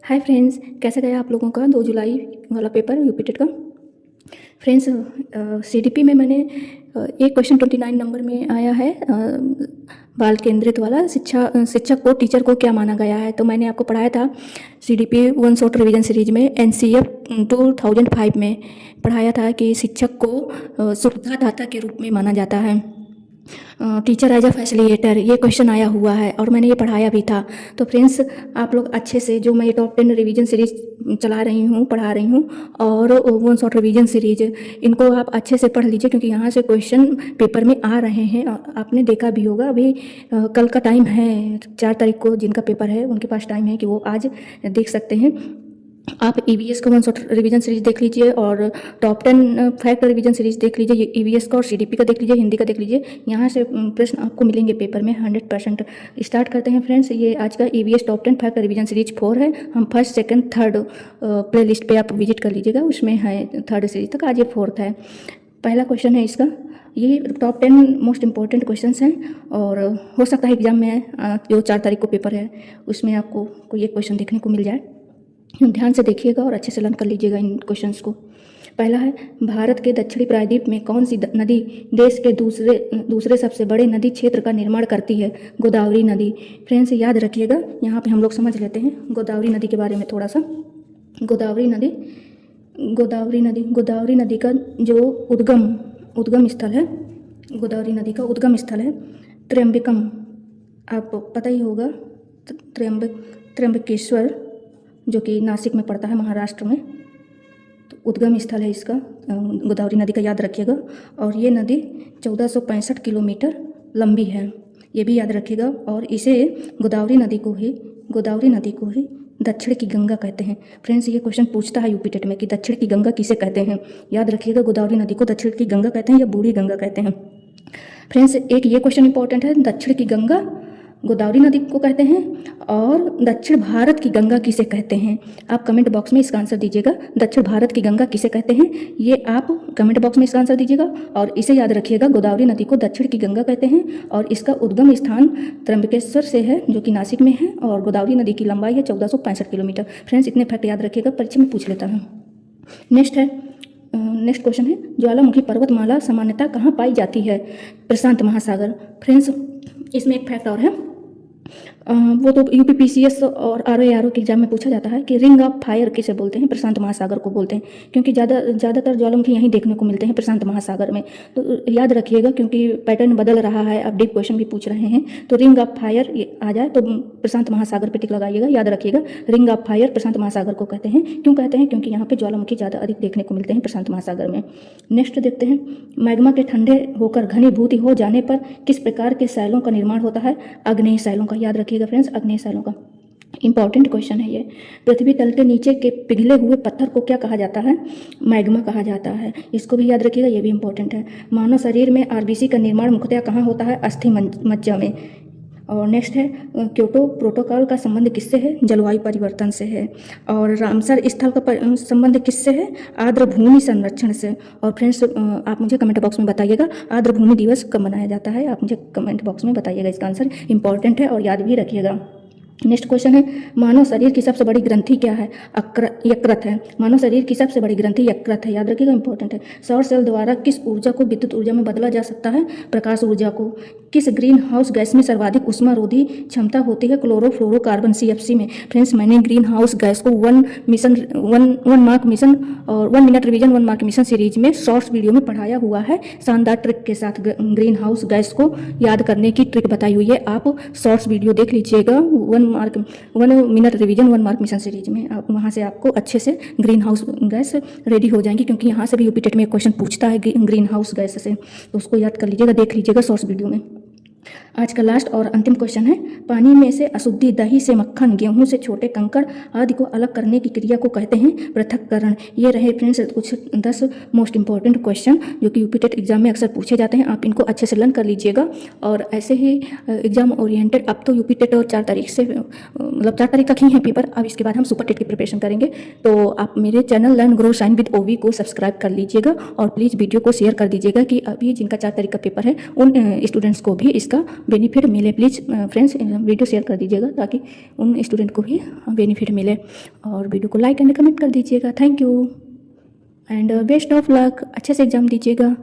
Hi friends, कैसा गया आप लोगों का 2 जुलाई वाला पेपर यूपी टेट का। फ्रेंड्स, सीडीपी में मैंने एक क्वेश्चन 29 नंबर में आया है, बाल केंद्रित वाला शिक्षक को टीचर को क्या माना गया है। तो मैंने आपको पढ़ाया था CDP one shot revision series में एनसीएफ 2005 में पढ़ाया था कि शिक्षक को सुविधादाता के रूप में माना जाता है, टीचर एज अ फैसिलिटेटर। ये क्वेश्चन आया हुआ है और मैंने ये पढ़ाया भी था। तो फ्रेंड्स, आप लोग अच्छे से, जो मैं ये टॉप 10 रिवीजन सीरीज चला रही हूँ, पढ़ा रही हूँ, और वन शॉट रिवीजन सीरीज, इनको आप अच्छे से पढ़ लीजिए क्योंकि यहाँ से क्वेश्चन पेपर में आ रहे हैं। आपने देखा भी होगा, अभी कल का टाइम है, 4 तारीख को जिनका पेपर है उनके पास टाइम है कि वो आज देख सकते हैं। आप ईवीएस का वन शॉट रिवीजन सीरीज देख लीजिए और टॉप 10 फैक्ट रिवीजन सीरीज देख लीजिए, ईवीएस का और सीडीपी का देख लीजिए, हिंदी का देख लीजिए। यहाँ से प्रश्न आपको मिलेंगे पेपर में 100%। स्टार्ट करते हैं फ्रेंड्स। ये आज का EVS top 10 fact revision series 4 है। हम first, second, third play list पर आप विजिट कर लीजिएगा, उसमें है थर्ड सीरीज तक, आज ये 4th है। पहला क्वेश्चन है इसका, ये टॉप 10 मोस्ट इंपॉर्टेंट क्वेश्चंस हैं और हो सकता है एग्जाम में जो 4 तारीख को पेपर है उसमें आपको कोई एक क्वेश्चन देखने को मिल जाए। ध्यान से देखिएगा और अच्छे से लर्न कर लीजिएगा इन क्वेश्चंस को। पहला है, भारत के दक्षिणी प्रायद्वीप में कौन सी नदी देश के दूसरे सबसे बड़े नदी क्षेत्र का निर्माण करती है? गोदावरी नदी। फ्रेंड्स, याद रखिएगा, यहाँ पे हम लोग समझ लेते हैं गोदावरी नदी के बारे में थोड़ा सा। गोदावरी नदी का जो उद्गम स्थल है, गोदावरी नदी का उद्गम स्थल है त्र्यंबकम। आपको पता ही होगा, त्र्यंबकेश्वर, जो कि नासिक में पड़ता है, महाराष्ट्र में। तो उद्गम स्थल है इसका, गोदावरी नदी का, याद रखिएगा। और ये नदी 1465 किलोमीटर लंबी है, ये भी याद रखिएगा। और इसे गोदावरी नदी को ही दक्षिण की गंगा कहते हैं। फ्रेंड्स, ये क्वेश्चन पूछता है यूपी टेट में कि दक्षिण की गंगा किसे कहते हैं। याद रखिएगा, गोदावरी नदी को दक्षिण की गंगा कहते हैं या बूढ़ी गंगा कहते हैं। फ्रेंड्स, एक ये क्वेश्चन इंपॉर्टेंट है, दक्षिण की गंगा गोदावरी नदी को कहते हैं और दक्षिण भारत की गंगा किसे कहते हैं? आप कमेंट बॉक्स में इसका आंसर दीजिएगा। दक्षिण भारत की गंगा किसे कहते हैं, ये आप कमेंट बॉक्स में इसका आंसर दीजिएगा। और इसे याद रखिएगा, गोदावरी नदी को दक्षिण की गंगा कहते हैं और इसका उद्गम स्थान त्र्यंबकेश्वर से है, जो कि नासिक में है। और गोदावरी नदी की लंबाई है 1465 किलोमीटर। फ्रेंड्स, इतने फैक्ट याद रखिएगा, परीक्षा में पूछ लेता हूँ। नेक्स्ट क्वेश्चन है, ज्वालामुखी पर्वतमाला सामान्यतः कहाँ पाई जाती है? प्रशांत महासागर। फ्रेंड्स, इसमें एक फैक्ट और है, वो तो यूपीपीसीएस और आरओ के एग्जाम में पूछा जाता है कि रिंग ऑफ फायर किसे बोलते हैं? प्रशांत महासागर को बोलते हैं, क्योंकि ज़्यादातर ज्वालामुखी यहीं देखने को मिलते हैं, प्रशांत महासागर में। तो याद रखिएगा, क्योंकि पैटर्न बदल रहा है, अब डीप क्वेश्चन भी पूछ रहे हैं। तो रिंग ऑफ फायर आ जाए तो प्रशांत महासागर पर टिक लगाइएगा। याद रखिएगा, रिंग ऑफ फायर प्रशांत महासागर को कहते हैं। क्यों कहते हैं? क्योंकि यहाँ पर ज्वालामुखी ज़्यादा अधिक देखने को मिलते हैं प्रशांत महासागर में। नेक्स्ट देखते हैं, मैग्मा के ठंडे होकर घनीभूति हो जाने पर किस प्रकार के शैलों का निर्माण होता है? आग्नेय शैलों का। याद रखिएगा फ्रेंड्स, आग्नेय शैलों का। इंपॉर्टेंट क्वेश्चन है ये। पृथ्वी तल के नीचे के पिघले हुए पत्थर को क्या कहा जाता है? मैग्मा कहा जाता है। इसको भी याद रखिएगा, ये भी इंपॉर्टेंट है। मानव शरीर में आरबीसी का निर्माण मुख्यतः कहाँ होता है? अस्थि मज्जा में। और नेक्स्ट है, क्योटो प्रोटोकॉल का संबंध किससे है? जलवायु परिवर्तन से है। और रामसर स्थल का संबंध किससे है? आर्द्र भूमि संरक्षण से। और फ्रेंड्स, आप मुझे कमेंट बॉक्स में बताइएगा आर्द्र भूमि दिवस कब मनाया जाता है? आप मुझे कमेंट बॉक्स में बताइएगा, इसका आंसर इंपॉर्टेंट है और याद भी रखिएगा। नेक्स्ट क्वेश्चन है, मानव शरीर की सबसे बड़ी ग्रंथि क्या है? यकृत है। मानव शरीर की सबसे बड़ी ग्रंथि यकृत है, याद रखिएगा, इंपॉर्टेंट है। सौर सेल द्वारा किस ऊर्जा को विद्युत ऊर्जा में बदला जा सकता है? प्रकाश ऊर्जा को। किस ग्रीन हाउस गैस में सर्वाधिक उष्मारोधी क्षमता होती है? क्लोरोफ्लोरोकार्बन, CFC में। फ्रेंड्स, मैंने ग्रीन हाउस गैस को वन मार्क मिशन और 1 minute revision 1 mark mission series में शॉर्ट्स वीडियो में पढ़ाया हुआ है, शानदार ट्रिक के साथ। ग्रीन हाउस गैस को याद करने की ट्रिक बताई हुई है, आप शॉर्ट्स वीडियो देख लीजिएगा 1 minute revision 1 mark mission series में। आप वहाँ से आपको अच्छे से ग्रीन हाउस गैस रेडी हो जाएंगी, क्योंकि यहाँ से भी यूपी टेट में एक क्वेश्चन पूछता है ग्रीन हाउस गैस से, तो उसको याद कर लीजिएगा, देख लीजिएगा शॉर्ट्स वीडियो में। आज का लास्ट और अंतिम क्वेश्चन है, पानी में से अशुद्धि, दही से मक्खन, गेहूं से छोटे कंकड़ आदि को अलग करने की क्रिया को कहते हैं पृथक्करण। ये रहे फ्रेंड्स कुछ 10 मोस्ट इंपॉर्टेंट क्वेश्चन जो कि यूपी टेट एग्जाम में अक्सर पूछे जाते हैं। आप इनको अच्छे से लर्न कर लीजिएगा। और ऐसे ही एग्जाम ओरिएंटेड, अब तो यूपी टेट और 4 तारीख से, मतलब 4 तारीख तक ही है पेपर, अब इसके बाद हम सुपर टेट की प्रिपरेशन करेंगे। तो आप मेरे channel learn grow shine with ओवी को सब्सक्राइब कर लीजिएगा और प्लीज़ वीडियो को शेयर कर दीजिएगा कि अभी जिनका 4 तारीख का पेपर है उन स्टूडेंट्स को भी इसका इसका बेनिफिट मिले। प्लीज़ फ्रेंड्स वीडियो शेयर कर दीजिएगा ताकि उन स्टूडेंट को भी बेनिफिट मिले, और वीडियो को लाइक एंड कमेंट कर दीजिएगा। Thank you and best of luck, अच्छे से एग्ज़ाम दीजिएगा।